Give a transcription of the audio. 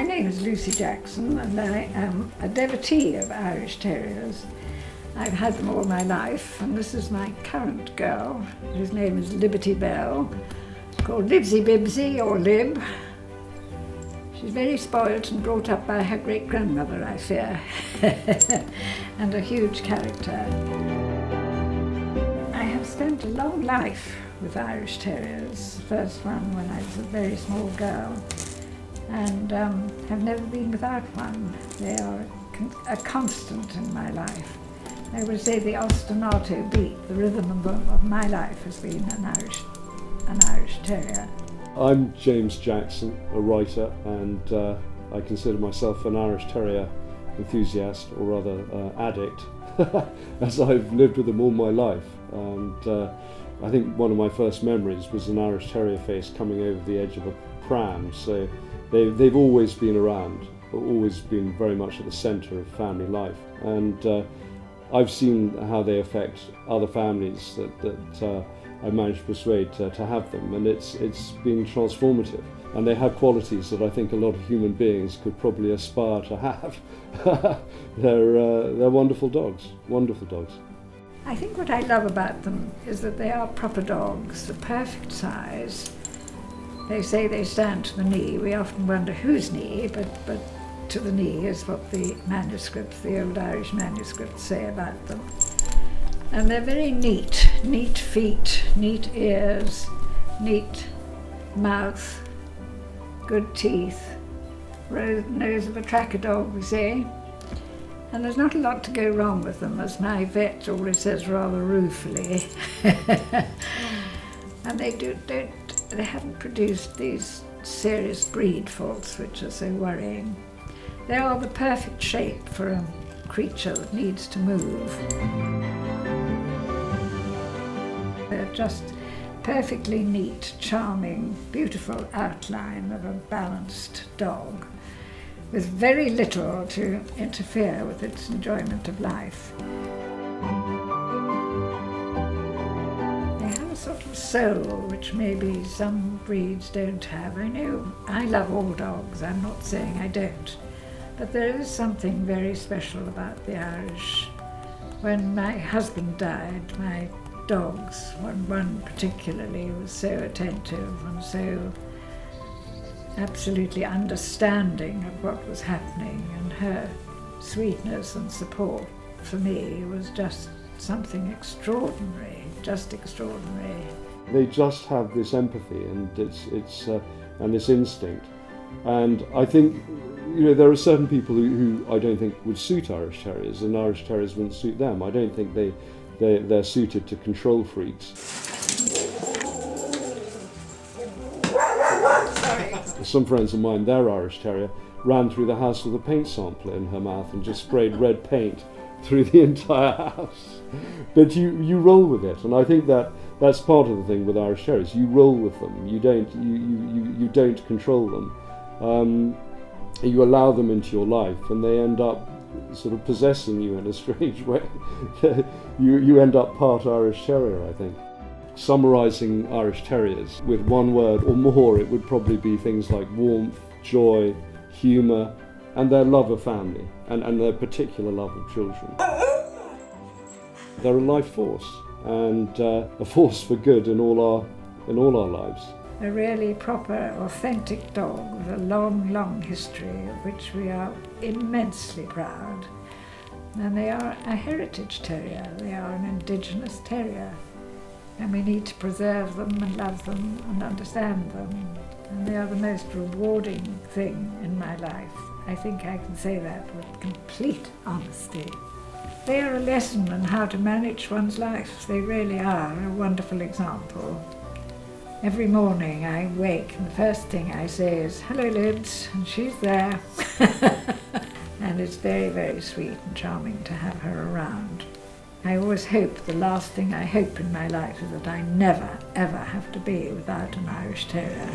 My name is Lucy Jackson and I am a devotee of Irish Terriers. I've had them all my life, and this is my current girl, whose name is Liberty Bell, called Libsy Bibsy or Lib. She's very spoilt and brought up by her great-grandmother, I fear, and a huge character. I have spent a long life with Irish Terriers, the first one when I was a very small girl, and have never been without one. They are a constant in my life. I would say the ostinato beat, the rhythm of my life has been an Irish Terrier. I'm James Jackson, a writer, and I consider myself an Irish Terrier enthusiast, or rather addict, as I've lived with them all my life. And I think one of my first memories was an Irish Terrier face coming over the edge of a pram. So they've always been around, always been very much at the centre of family life. And I've seen how they affect other families that I managed to persuade to have them, and it's been transformative. And they have qualities that I think a lot of human beings could probably aspire to have. They're wonderful dogs, wonderful dogs. I think what I love about them is that they are proper dogs, the perfect size. They say they stand to the knee. We often wonder whose knee, but to the knee is what the manuscripts, the old Irish manuscripts say about them. And they're very neat feet, neat ears, neat mouth, good teeth, nose of a tracker dog, we say. And there's not a lot to go wrong with them, as my vet always says rather ruefully. And they haven't produced these serious breed faults which are so worrying. They are the perfect shape for a creature that needs to move. They're just perfectly neat, charming, beautiful outline of a balanced dog, with very little to interfere with its enjoyment of life. They have a sort of soul which maybe some breeds don't have. I know I love all dogs, I'm not saying I don't. But there is something very special about the Irish. When my husband died, my dogs, one particularly, was so attentive and so absolutely understanding of what was happening, and her sweetness and support for me was just something extraordinary, just extraordinary. They just have this empathy and and this instinct, and I think there are certain people who I don't think would suit Irish Terriers, and Irish Terriers wouldn't suit them. I don't think they're suited to control freaks. Some friends of mine, their Irish Terrier ran through the house with a paint sampler in her mouth and just sprayed red paint through the entire house. But you roll with it, and I think that's part of the thing with Irish Terriers. You roll with them. You don't control them. You allow them into your life, and they end up sort of possessing you in a strange way. You end up part Irish Terrier, I think. Summarising Irish Terriers with one word or more, it would probably be things like warmth, joy, humour, and their love of family, and their particular love of children. They're a life force, and a force for good in all our lives. A really proper, authentic dog with a long, long history of which we are immensely proud. And they are a heritage terrier. They are an indigenous terrier. And we need to preserve them and love them and understand them. And they are the most rewarding thing in my life. I think I can say that with complete honesty. They are a lesson in how to manage one's life. They really are a wonderful example. Every morning I wake and the first thing I say is, "Hello, Libs," and she's there. And it's very, very sweet and charming to have her around. I always hope, the last thing I hope in my life is that I never, ever have to be without an Irish Terrier.